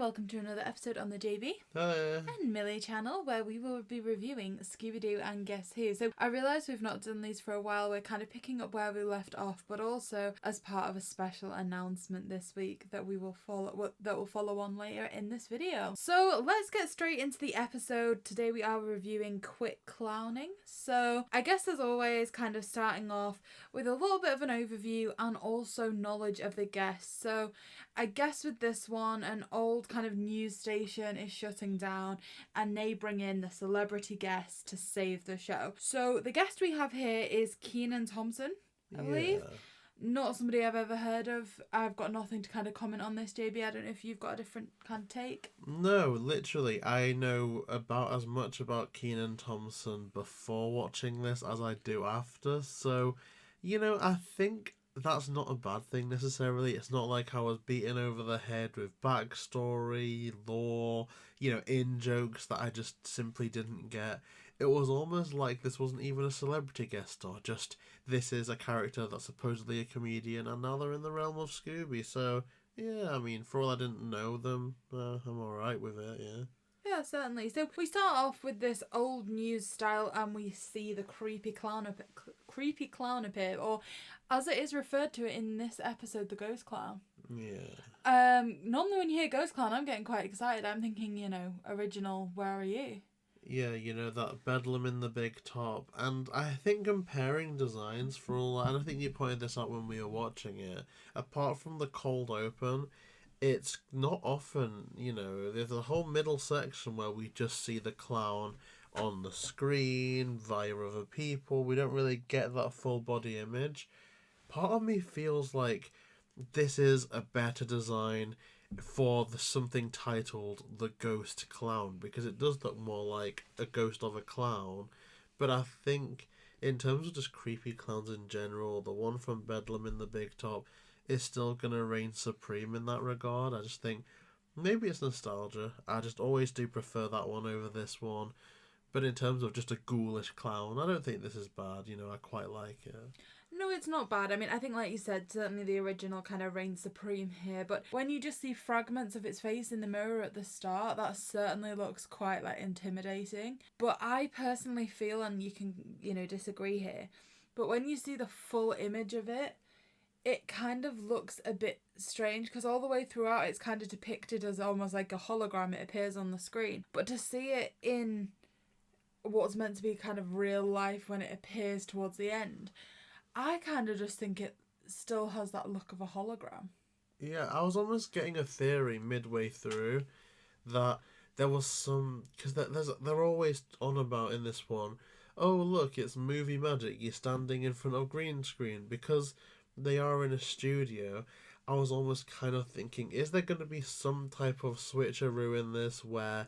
welcome to another episode on the JayBee and Milly channel, where we will be reviewing Scooby Doo and Guess Who. So I realise we've not done these for a while, we're kind of picking up where we left off, but also as part of a special announcement this week that will follow on later in this video. So let's get straight into the episode. Today we are reviewing Quit Clowning. So I guess as always, kind of starting off with a little bit of an overview and also knowledge of the guests. So I guess with this one, an old kind of news station is shutting down and they bring in the celebrity guest to save the show. So the guest we have here is Kenan Thompson, I believe. Not somebody I've ever heard of. I've got nothing to kind of comment on this, JayBee. I don't know if you've got a different kind of take. No, literally, I know about as much about Kenan Thompson before watching this as I do after. So, I think that's not a bad thing necessarily. It's not like I was beaten over the head with backstory, lore, in-jokes that I just simply didn't get. It was almost like this wasn't even a celebrity guest star, just this is a character that's supposedly a comedian and now they're in the realm of Scooby. So, yeah, I mean, for all I didn't know them, I'm alright with it, yeah. Yeah, certainly. So we start off with this old news style and we see the creepy clown appear, or as it is referred to in this episode, the ghost clown. Yeah. Normally when you hear ghost clown, I'm getting quite excited. I'm thinking, original Where Are You? Yeah, that bedlam in the big top. And I think comparing designs for all that, and I think you pointed this out when we were watching it, apart from the cold open, it's not often, there's a whole middle section where we just see the clown on the screen via other people. We don't really get that full body image. Part of me feels like this is a better design for something titled The Ghost Clown, because it does look more like a ghost of a clown. But I think in terms of just creepy clowns in general, the one from Bedlam in the Big Top is still going to reign supreme in that regard. I just think maybe it's nostalgia. I just always do prefer that one over this one. But in terms of just a ghoulish clown, I don't think this is bad. I quite like it. No, it's not bad. I mean, I think like you said, certainly the original kind of reigns supreme here. But when you just see fragments of its face in the mirror at the start, that certainly looks quite intimidating. But I personally feel, and you can, disagree here, but when you see the full image of it, it kind of looks a bit strange because all the way throughout it's kind of depicted as almost like a hologram. It appears on the screen. But to see it in what's meant to be kind of real life when it appears towards the end, I kind of just think it still has that look of a hologram. Yeah, I was almost getting a theory midway through that there was some... Because they're always on about in this one, oh, look, it's movie magic. You're standing in front of green screen. Because they are in a studio, I was almost kind of thinking, is there going to be some type of switcheroo in this where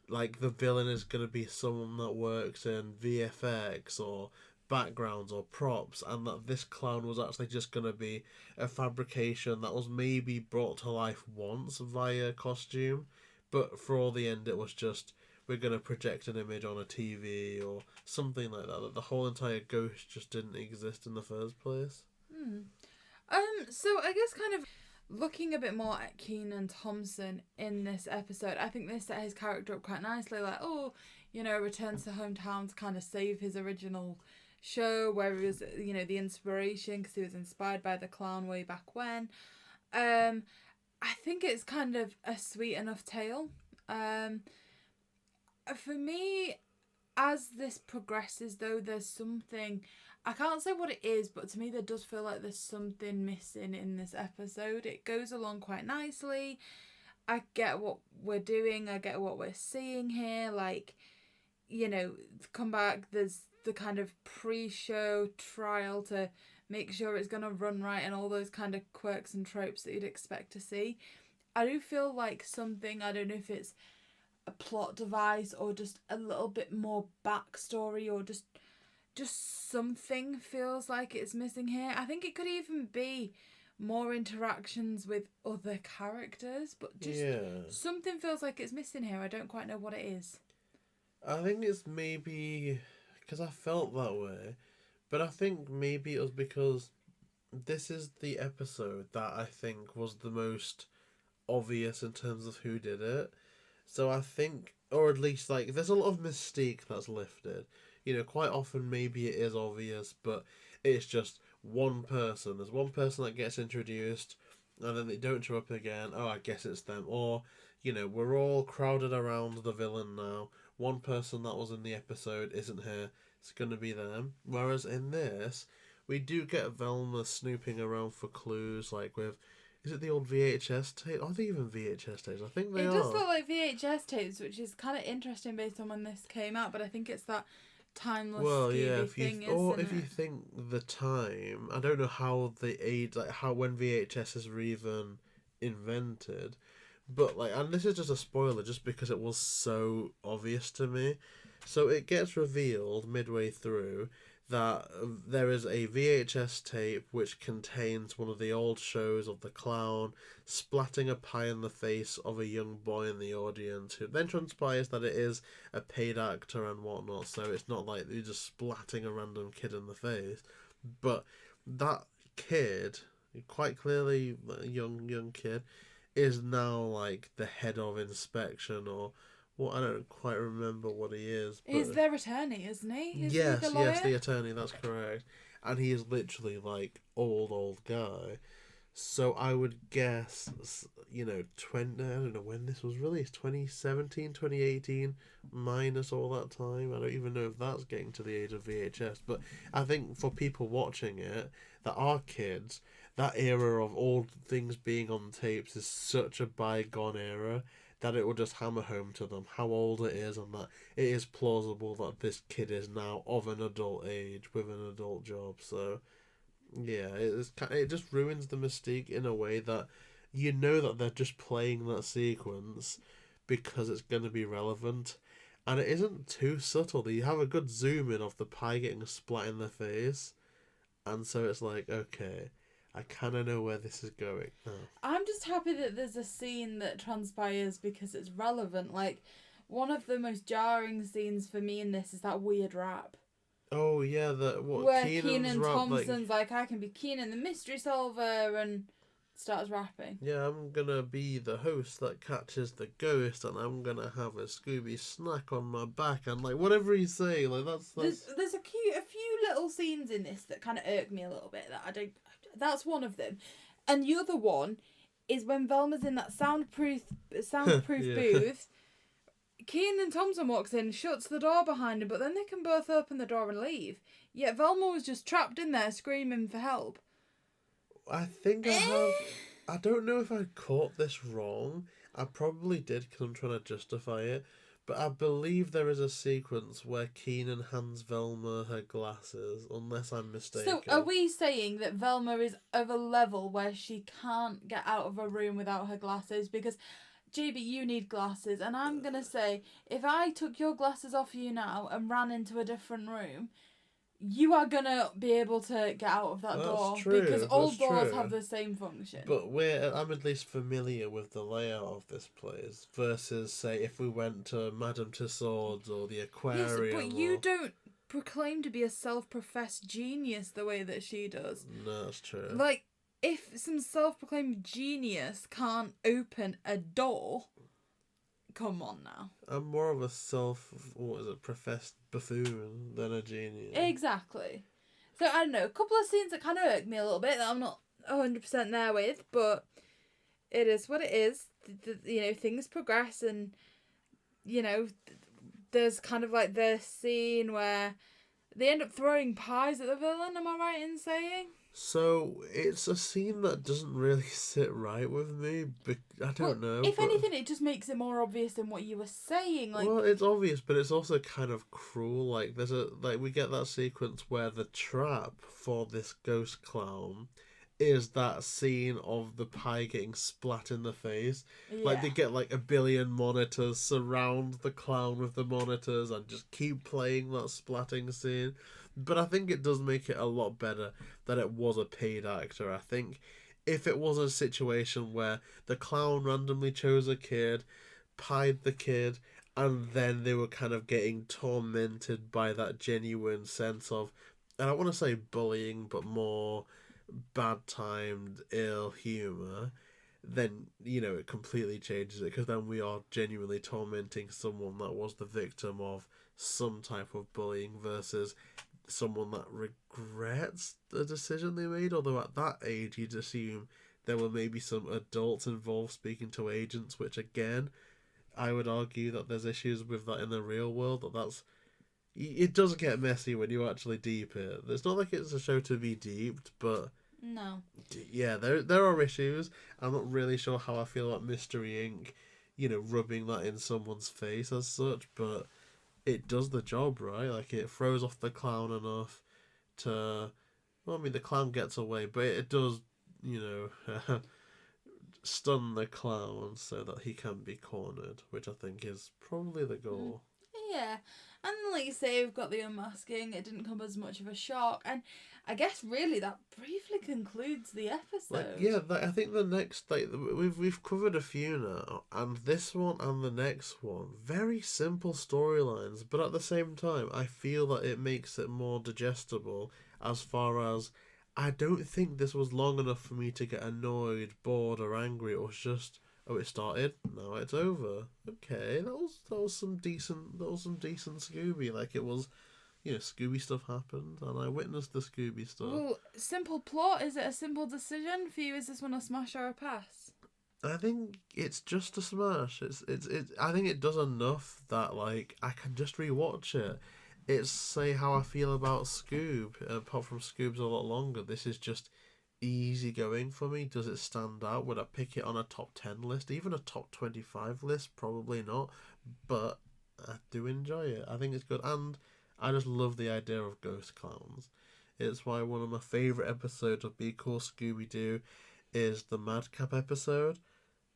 the villain is going to be someone that works in VFX or backgrounds or props, and that this clown was actually just going to be a fabrication that was maybe brought to life once via costume, but for the end it was just, we're going to project an image on a TV or something like that the whole entire ghost just didn't exist in the first place. So I guess kind of looking a bit more at Kenan Thompson in this episode, I think they set his character up quite nicely, returns to hometown to kind of save his original show where he was, the inspiration because he was inspired by the clown way back when. I think it's kind of a sweet enough tale. For me, as this progresses though, there's something, I can't say what it is, but to me there does feel like there's something missing in this episode. It goes along quite nicely. I get what we're doing, I get what we're seeing here, come back, there's the kind of pre-show trial to make sure it's going to run right and all those kind of quirks and tropes that you'd expect to see. I do feel like something, I don't know if it's a plot device or just a little bit more backstory or just something feels like it's missing here. I think it could even be more interactions with other characters, but just something feels like it's missing here. I don't quite know what it is. I think it's maybe because I felt that way, but I think maybe it was because this is the episode that I think was the most obvious in terms of who did it. So I think, or at least like, there's a lot of mystique that's lifted. You know, quite often maybe it is obvious, but it's just one person. There's one person that gets introduced, and then they don't show up again. Oh, I guess it's them. Or, you know, we're all crowded around the villain now. One person that was in the episode isn't here. It's going to be them. Whereas in this, we do get Velma snooping around for clues, like with... Is it the old VHS tape? Are they even VHS tapes? I think they are. It does look like VHS tapes, which is kind of interesting based on when this came out, but I think it's that timeless Scooby thing, if you think the time, I don't know how the age, like how when VHS were even invented, but like, and this is just a spoiler, just because it was so obvious to me. So it gets revealed midway through that there is a VHS tape which contains one of the old shows of the clown splatting a pie in the face of a young boy in the audience, who then transpires that it is a paid actor and whatnot, so it's not like you're just splatting a random kid in the face. But that kid, quite clearly a young kid, is now like the head of inspection, or well, I don't quite remember what he is. But... He's their attorney, isn't he? Yes, the attorney, that's correct. And he is literally like old guy. So I would guess, you know, I don't know when this was released, 2017, 2018, minus all that time. I don't even know if that's getting to the age of VHS. But I think for people watching it that are kids, that era of old things being on tapes is such a bygone era that it will just hammer home to them how old it is, and that it is plausible that this kid is now of an adult age with an adult job. So, yeah, it just ruins the mystique in a way that you know that they're just playing that sequence because it's going to be relevant. And it isn't too subtle. You have a good zoom in of the pie getting splat in the face, and so it's like, okay, I kind of know where this is going now. I'm just happy that there's a scene that transpires because it's relevant. Like, one of the most jarring scenes for me in this is that weird rap. Oh, yeah, where Kenan Thompson's like, I can be Keenan the mystery solver, and starts rapping. Yeah, I'm gonna be the host that catches the ghost, and I'm gonna have a Scooby snack on my back, and like whatever he's saying, like that's... There's a few little scenes in this that kind of irk me a little bit. That's one of them, and the other one is when Velma's in that soundproof booth. Kenan Thompson walks in, shuts the door behind him, but then they can both open the door and leave. Yet Velma was just trapped in there screaming for help. I think I don't know if I caught this wrong. I probably did because I'm trying to justify it. But I believe there is a sequence where Keenan hands Velma her glasses, unless I'm mistaken. So are we saying that Velma is of a level where she can't get out of a room without her glasses? Because, JayBee, you need glasses. And I'm going to say, if I took your glasses off you now and ran into a different room, you are going to be able to get out of that door. True. Because all doors have the same function. But I'm at least familiar with the layout of this place versus, say, if we went to Madame Tussauds or the aquarium. Yes, but you don't proclaim to be a self-professed genius the way that she does. No, that's true. Like, if some self-proclaimed genius can't open a door... Come on now. I'm more of a professed buffoon than a genius. Exactly. So, I don't know, a couple of scenes that kind of irk me a little bit that I'm not 100% there with, but it is what it is. Things progress, and, there's kind of like the scene where they end up throwing pies at the villain, am I right in saying? So, it's a scene that doesn't really sit right with me. I don't know. If anything, it just makes it more obvious than what you were saying. Like, well, it's obvious, but it's also kind of cruel. Like, we get that sequence where the trap for this ghost clown is that scene of the pie getting splat in the face. Yeah. Like, they get like 1 billion monitors, surround the clown with the monitors, and just keep playing that splatting scene. But I think it does make it a lot better that it was a paid actor. I think if it was a situation where the clown randomly chose a kid, pied the kid, and then they were kind of getting tormented by that genuine sense of, and I want to say bullying, but more bad-timed, ill humour, then, it completely changes it, because then we are genuinely tormenting someone that was the victim of some type of bullying versus someone that regrets the decision they made. Although at that age, you'd assume there were maybe some adults involved speaking to agents, which again, I would argue that there's issues with that in the real world. It does get messy when you actually deep it. It's not like it's a show to be deeped, but no. Yeah, there are issues. I'm not really sure how I feel about Mystery Inc., rubbing that in someone's face as such, but it does the job, right? Like, it throws off the clown enough to... Well, I mean, the clown gets away, but it does, stun the clown so that he can be cornered, which I think is probably the goal. Yeah, and like you say, we've got the unmasking. It didn't come as much of a shock, and I guess really that briefly concludes the episode. I think the next we've covered a few now, and this one and the next one, very simple storylines, but at the same time, I feel that it makes it more digestible. As far as I don't think this was long enough for me to get annoyed, bored, or angry. It was just, oh, it started, now it's over. Okay, that was some decent Scooby. Like, it was, Scooby stuff happened, and I witnessed the Scooby stuff. Well, simple plot. Is it a simple decision for you? Is this one a smash or a pass? I think it's just a smash. It's. I think it does enough that, like, I can just rewatch it. It's, say, how I feel about Scoob. Apart from Scoob's a lot longer, this is just easy going for me. Does it stand out? Would I pick it on a top 10 list? Even a top 25 list? Probably not. But I do enjoy it. I think it's good. And I just love the idea of ghost clowns. It's why one of my favourite episodes of Be Cool Scooby Doo is the Madcap episode.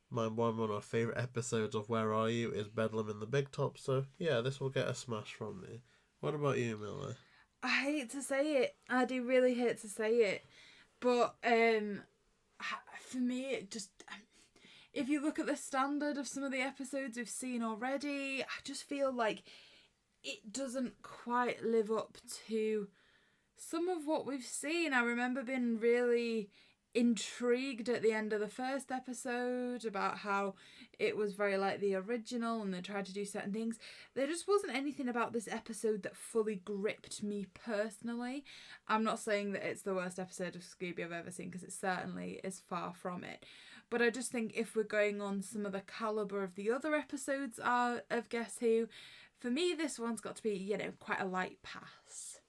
One of my favourite episodes of Where Are You is Bedlam in the Big Top. So yeah, this will get a smash from me. What about you, Milly? I hate to say it. I do really hate to say it. But for me, it just... If you look at the standard of some of the episodes we've seen already, I just feel like it doesn't quite live up to some of what we've seen. I remember being really intrigued at the end of the first episode about how it was very like the original and they tried to do certain things. There just wasn't anything about this episode that fully gripped me personally. I'm not saying that it's the worst episode of Scooby I've ever seen, because it certainly is far from it. But I just think if we're going on some of the calibre of the other episodes of Guess Who, for me this one's got to be, quite a light pass.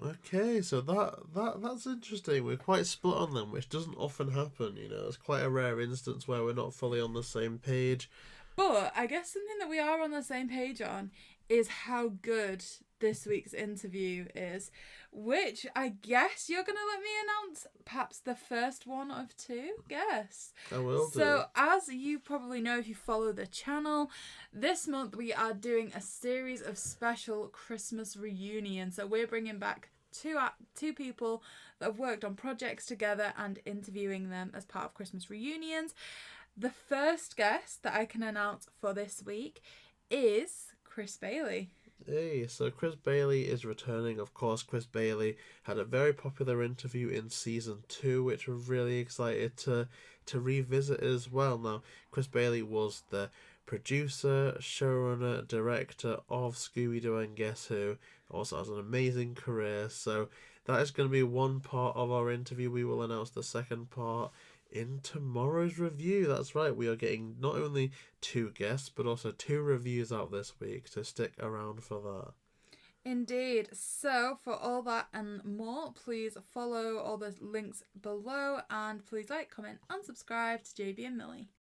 Okay, so that's interesting. We're quite split on them, which doesn't often happen, It's quite a rare instance where we're not fully on the same page. But I guess something that we are on the same page on is how good this week's interview is, which I guess you're going to let me announce perhaps the first one of two. Yes. I will do. So, as you probably know if you follow the channel, this month we are doing a series of special Christmas reunions. So we're bringing back two people that have worked on projects together and interviewing them as part of Christmas reunions. The first guest that I can announce for this week is Chris Bailey. Hey, so Chris Bailey is returning. Of course, Chris Bailey had a very popular interview in season 2, which we're really excited to revisit as well. Now, Chris Bailey was the producer, showrunner, director of Scooby Doo and Guess Who. Also has an amazing career. So that is going to be one part of our interview. We will announce the second part in tomorrow's review. That's right, we are getting not only 2 guests but also 2 reviews out this week, so stick around for that. Indeed. So for all that and more, please follow all the links below, and please like, comment and subscribe to JayBee and Milly.